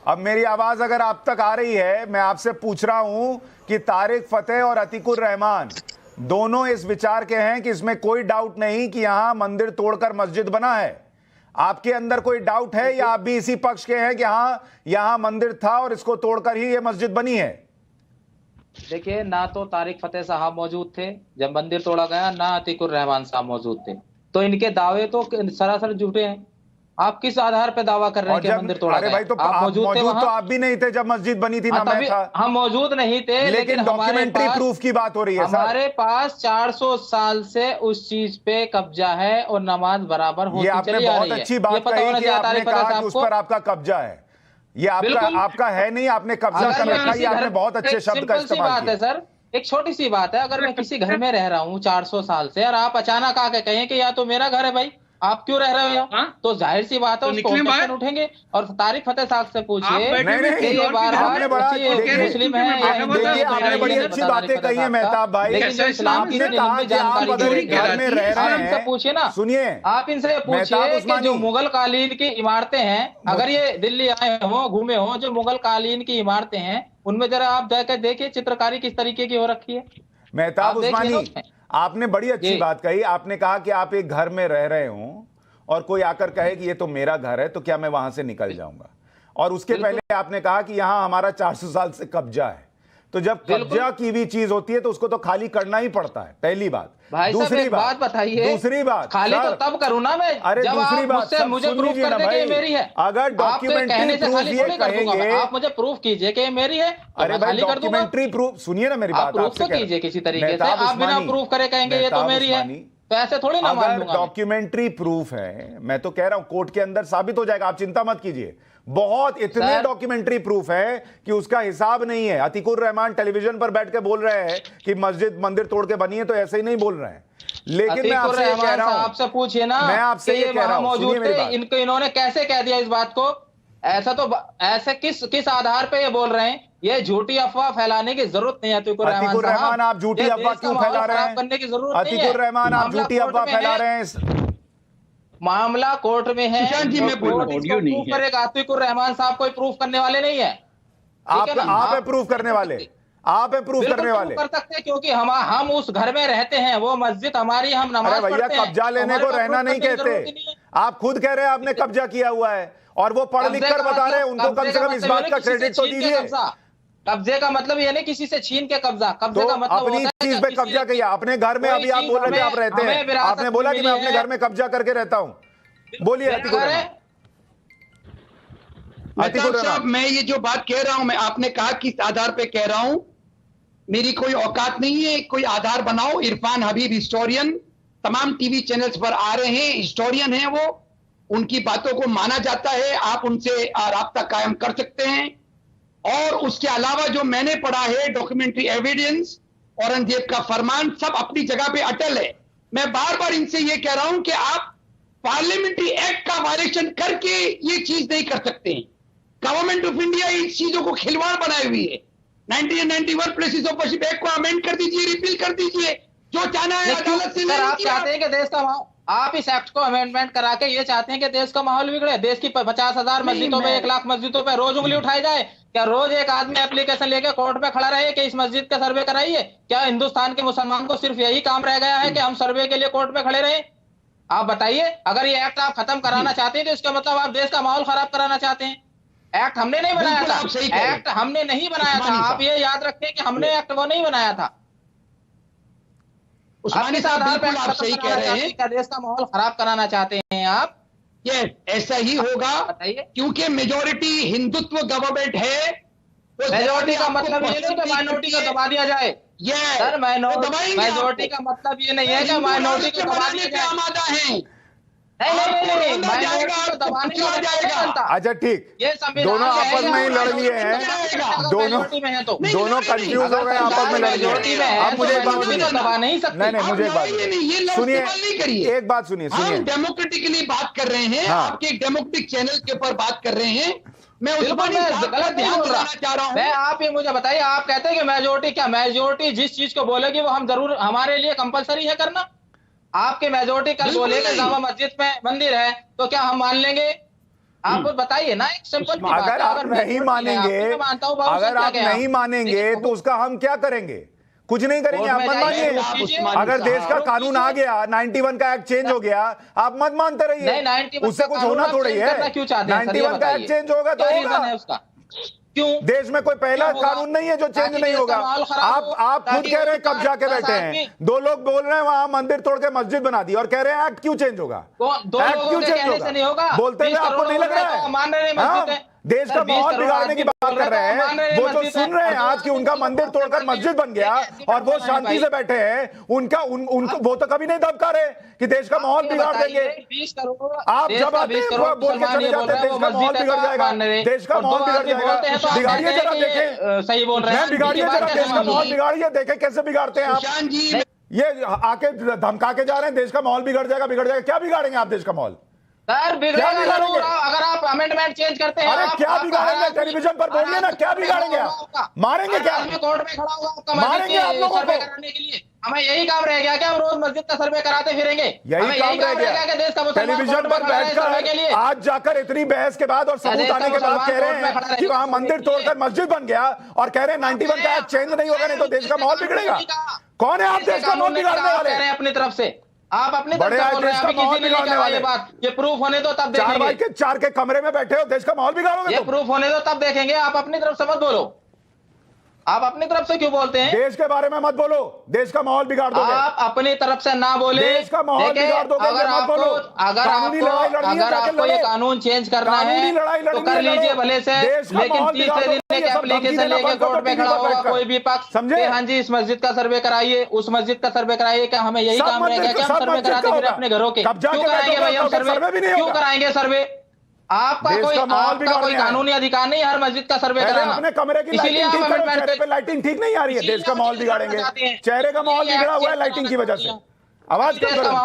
अब मेरी आवाज अगर आप तक आ रही है, मैं आपसे पूछ रहा हूं कि तारिक फतेह और अतीकुर रहमान दोनों इस विचार के हैं कि इसमें कोई डाउट नहीं कि यहां मंदिर तोड़कर मस्जिद बना है। आपके अंदर कोई डाउट है या आप भी इसी पक्ष के हैं कि हाँ यहां मंदिर था और इसको तोड़कर ही यह मस्जिद बनी है? देखिए, ना तो तारिक फतेह साहब मौजूद थे जब मंदिर तोड़ा गया, ना अतीकुर रहमान साहब मौजूद थे, तो इनके दावे तो सरासर झूठे हैं। आप किस आधार पे दावा कर रहे हैं कि मंदिर तोड़ा गया? भाई, तो आप मौजूद थे वहां? तो आप भी नहीं थे जब मस्जिद बनी थी ना? मैं था। हम मौजूद नहीं थे, लेकिन डॉक्यूमेंट्री प्रूफ की बात हो रही है। हमारे पास 400 साल से उस चीज पे कब्जा है और नमाज बराबर होती चली आ रही है। ये आपने बहुत अच्छी बात कही कि आपने कहा कि उस पर आपका कब्जा है। ये आपका है नहीं, आपने कब्जा कर रखा है। आपने बहुत अच्छे शब्द का इस्तेमाल किया। है सर, एक छोटी सी बात है, अगर मैं किसी घर में रह रहा हूँ 400 साल से और आप अचानक आके कहें कि या तो मेरा घर है भाई, आप क्यों रह रहे हो यहाँ, तो जाहिर सी बात है उसको ऑब्जेक्शन उठेंगे। और तारिक फतेह साहब से पूछिए, ये बार-बार मुस्लिम है या हिंदू है? आपने बड़ी अच्छी बातें कही है मेहताब भाई, लेकिन इस्लाम की जानकारी घर में रह रहे हैं, पूछिए ना। सुनिए, आप इनसे पूछिए कि जो मुगल कालीन की इमारतें हैं, अगर ये दिल्ली आए हो, घूमे हो, जो मुगल कालीन की इमारतें हैं उनमें जरा आप जाकर देखिए चित्रकारी किस तरीके की हो रखी है। मेहताब उस्मानी, आपने बड़ी अच्छी बात कही। आपने कहा कि आप एक घर में रह रहे हो और कोई आकर कहे कि ये तो मेरा घर है, तो क्या मैं वहां से निकल जाऊंगा? और उसके पहले आपने कहा कि यहां हमारा 400 साल से कब्जा है। तो जब कब्जा की भी चीज होती है तो उसको तो खाली करना ही पड़ता है, पहली बात। दूसरी बात बताइए, दूसरी बात खाली तो तब करूं ना मैं, अरे दूसरी बात मुझे प्रूफ कर दे कि ये मेरी है। अगर डॉक्यूमेंट्री प्रूफ ये कहेंगे, आप मुझे प्रूफ कीजिए कि ये मेरी है, अरे भाई डॉक्यूमेंट्री प्रूफ, सुनिए ना मेरी बात, प्रूफ तो कीजिए किसी तरीके से। आप बिना प्रूफ करे कहेंगे ये तो मेरी है, तो ऐसे थोड़ी ना मान लूंगा। डॉक्यूमेंट्री प्रूफ है, मैं तो कह रहा हूं कोर्ट के अंदर साबित हो जाएगा, आप चिंता मत कीजिए। बहुत इतने डॉक्यूमेंट्री प्रूफ है कि उसका हिसाब नहीं है। अतीकुर रहमान टेलीविजन पर बैठ के बोल रहे हैं कि मस्जिद मंदिर तोड़ के बनी है, तो ऐसे ही नहीं बोल रहे हैं। लेकिन मैं आपसे ये कह रहा हूं, आपसे पूछिए ना, मैं आपसे ये कह रहा हूं, सुनिए मेरी बात। इनको इन्होंने कैसे कह दिया इस बात को? ऐसा तो ऐसे किस आधार पे ये बोल रहे हैं? ये झूठी अफवाह फैलाने की जरूरत नहीं है। अतीकुर रहमान, आप झूठी अफवाह क्यों फैला रहे हैं? करने की जरूरत नहीं है। अतीकुर रहमान, आप झूठी अफवाह फैला रहे हैं। मामला कोर्ट में है, जी मैं ऑडियो नहीं है। अतीकुर रहमान साहब कोई प्रूफ करने वाले नहीं है। आप है प्रूफ करने वाले, आप है प्रूफ करने वाले। कर सकते हैं क्योंकि हम उस घर में रहते हैं, वो मस्जिद हमारी, हम नमाज पढ़ते हैं। भैया कब्जा लेने को रहना नहीं कहते, आप खुद कह रहे हैं आपने कब्जा किया हुआ है और वो पढ़ लिख कर बता रहे हैं। उनको कम से कम इस बात का क्रेडिट तो दीजिए। कब्जे का मतलब ये नहीं किसी से छीन के कब्जा, कब्जे का मतलब अपनी चीज पे कब्जा किया अपने घर में। अभी आप बोल रहे थे आप रहते हैं, आपने बोला कि मैं अपने घर में कब्जा करके रहता हूं। बोलिए अतीकुर साहब, मैं ये जो बात कह रहा हूं, मैं आपने कहा किस आधार पे कह रहा हूं, मेरी कोई औकात नहीं है, कोई आधार बनाओ। इरफान हबीब हिस्टोरियन तमाम टीवी चैनल्स पर आ रहे हैं, हिस्टोरियन हैं वो, उनकी बातों को माना जाता है, आप उनसे राब्ता कायम कर सकते हैं। और उसके अलावा जो मैंने पढ़ा है डॉक्यूमेंट्री एविडेंस, औरंगजेब का फरमान, सब अपनी जगह पे अटल है। मैं बार बार इनसे ये कह रहा हूं कि आप पार्लियामेंट्री एक्ट का वायलेशन करके ये चीज नहीं कर सकते हैं। गवर्नमेंट ऑफ इंडिया इन चीजों को खिलवाड़ बनाई हुई है। 1991 प्लेसेस ऑफ वर्शिप एक्ट को अमेंड कर दीजिए, रिपील कर दीजिए, जो चाहना है अदालत से। आप चाहते हैं कि देश का आप इस एक्ट को अमेंडमेंट करा के ये चाहते हैं कि देश का माहौल बिगड़े? देश की 50,000 मस्जिदों पे, 1 लाख मस्जिदों पे रोज उंगली उठाई जाए? क्या रोज एक आदमी एप्लीकेशन लेके कोर्ट पे खड़ा रहे कि इस मस्जिद का सर्वे कराइए? क्या हिंदुस्तान के मुसलमान को सिर्फ यही काम रह गया है कि हम सर्वे के लिए कोर्ट पे खड़े रहे? आप बताइए, अगर ये एक्ट आप खत्म कराना चाहते हैं तो इसका मतलब आप देश का माहौल खराब कराना चाहते हैं। एक्ट हमने नहीं बनाया था, एक्ट हमने नहीं बनाया था। आप ये याद रखें कि हमने एक्ट वो नहीं बनाया था। उस्मानी साहब, बिल्कुल आप सही कह रहे हैं। क्या देश का माहौल खराब कराना चाहते हैं आप? ये ऐसा ही होगा, क्योंकि मेजॉरिटी हिंदुत्व गवर्नमेंट है। मेजॉरिटी का मतलब ये नहीं कि माइनॉरिटी को दबा दिया जाए। सर, मेजॉरिटी का मतलब ये नहीं है कि माइनॉरिटी को दबा दिया जाए। आमादा है अच्छा ठीक, दोनों आपस में ही लड़ लिए हैं, दोनों कंफ्यूज हो गए, आपस में लड़ लिए। आप मुझे एक बात सुनिए, नहीं मुझे एक बात सुनिए, एक बात सुनिए। हम डेमोक्रेटिकली बात कर रहे हैं, आपके एक डेमोक्रेटिक चैनल के ऊपर बात कर रहे हैं। मैं उस पर गलत ध्यान दिलाना चाह रहा हूं। मैं आप ये मुझे बताइए, आप कहते हैं कि मेजोरिटी, क्या मेजोरिटी जिस चीज को बोलेगी वो हम जरूर, हमारे लिए कंपलसरी है करना? आपके मेजोरिटी कल बोले कि जामा मस्जिद में मंदिर है, तो क्या हम मान लेंगे? आप बताइए ना एक सिंपल सी बात अगर है, आप नहीं मानेंगे, मैं मानता हूँ बहुत अगर सच्चा आप क्या है। नहीं मानेंगे तो उसका हम क्या करेंगे? कुछ नहीं करेंगे, आप मत मानिए। अगर देश का कानून आ गया, 91 का एक्ट चेंज हो गया, आप मत मानते रहिए, नहीं, 91 उससे का कुछ कानून होना आप थोड़ी चेंज है। करना क्यों चाहते हैं सर, ये 91 का एक्ट बताइए। चेंज होगा तो क्या रीजन होगा। है उसका? क्यों? देश में कोई पहला क्यों होगा? कानून नहीं है जो चेंज ताकि नहीं देश होगा। का माहौल खराब हो, आप खुद ताकि कह रहे हैं कब जाके 10 बैठे आदमी- हैं, दो लोग बोल रहे हैं वहां मंदिर तोड़ के मस्जिद बना दी और कह रहे हैं एक्ट क्यों चेंज होगा? दो एक्ट लोगों क्यों के चेंज कहने से नहीं होगा। बोलते हुए 20 आपको करोड़ नहीं लग बोल रहे रहा तो है? मान रहे हैं हाँ? मस्जिद है। देश सर, का 20 माहौल करोड़ बिगाड़ने की आदमी बात बोल कर रहे रहे तो मान रहे हैं। हैं वो जो मस्जिद सुन रहे हैं है। आज कि उनका मंदिर तोड़कर मस्जिद बन गया और वो शांति से बैठे हैं, उनको वो तो कभी नहीं दबका रहे कि देश का माहौल बिगाड़ देंगे। 20 करोड़ आप जब आते हैं बोल के चले जाते हैं देश का माहौल बिगड़ जाएगा, देश का माहौल बिगड़ जाएगा। बिगाड़िए जरा देखें, सही बोल रहे हैं। बिगाड़िए जरा देश का माहौल बिगाड़िए, देखें कैसे बिगाड़ते हैं आप। सुशांत जी, ये आके धमका के जा रहे हैं देश का माहौल बिगड़ जाएगा। क्या बिगाड़ेंगे आप देश का माहौल? सर बिगड़ेगा बिगाड़ेंगे? जरूर, अगर आप अमेंडमेंट चेंज करते हैं। अरे क्या बिगाड़ेंगे? टेलीविजन पर बोलिए ना, क्या बिगाड़ेंगे आप? मारेंगे क्या? कोर्ट में खड़ा होगा आपका मारेंगे आप लोगों सर्वे को? कराने के लिए। हमें यही काम रह गया कि हम रोज मस्जिद का सर्वे कराते फिरेंगे? यही काम रह गया कि देश का मुसलमान टेलीविजन कोर्ट में पर खड़ा है सर्वे के लिए? बैठकर आज जाकर इतनी बहस के बाद और सबूत देश का आने के बाद मुसलमान कह रहे कोर्ट में खड़ा हैं कि रहेगा वहां मंदिर सर्वे के लिए। तोड़कर मस्जिद बन गया और कह रहे हैं 91 का एक्ट चेंज नहीं होगा, नहीं तो देश का माहौल बिगड़ेगा। कौन है आप देश का माहौल बिगाड़ने वाले? कह रहे हैं अपनी तरफ से, आप अपनी तरफ बड़े से आज बोल रहे देश हैं। का अभी किसी माहौल ने नहीं बिगाड़ने कहा ये वाले। बात, ये प्रूफ होने दो तब चार देखेंगे। भाई के चार के कमरे में बैठे हो, देश का माहौल बिगाड़ोगे ये तुम? प्रूफ होने दो तब देखेंगे। आप अपनी तरफ से मत बोलो, आप अपनी तरफ से क्यों बोलते हैं? देश के बारे में मत बोलो, देश का माहौल बिगाड़ दोगे। आप अपनी तरफ से ना बोले। देश का माहौल देखिए, बिगाड़ दोगे, अगर मत आपको बोलो। अगर कानूनी लड़ाई लड़नी है, अगर जाके आपको ये लड़ो। कानून चेंज करना कानूनी है लड़ाई तो लड़नी कर है, लीजिए लड़ो। भले से, देश का लेकिन माहौल 30 बिगाड़ दिन दोगे, के ये सब धमकी एप्लीकेशन देना लेके बंद करो कोर्ट में टीवी खड़ा पर होगा बैठकर। कोई भी पक्ष, समझे? कि हाँ जी इस मस्जिद का सर्वे कराइए, उस मस्जिद का सर्वे कराइए, क्या हमें यही सब काम रह मस्जिद गया कि का- हम सब सर्वे मस्जिद कराते का फिर होगा। अपने घरों के? कब जाके क्यों कराएंगे बैठोगे भाई हम तो सर्वे? सर्वे भी नहीं क्यों होगा। कराएंगे सर्वे? आपका देश कोई का माहौल बिगाड़ने आए। कानूनी अधिकार नहीं हर मस्जिद का सर्वे पहले कराना। अपने कमरे की इसीलिए लाइटिंग आप ठीक करो, amendment चेहरे पे लाइटिंग ठीक नहीं आ रही है, देश का माहौल बिगाड़ेंगे। चेहरे का माहौल बिगड़ा हुआ है लाइटिंग की वजह से। आवाज कम करो।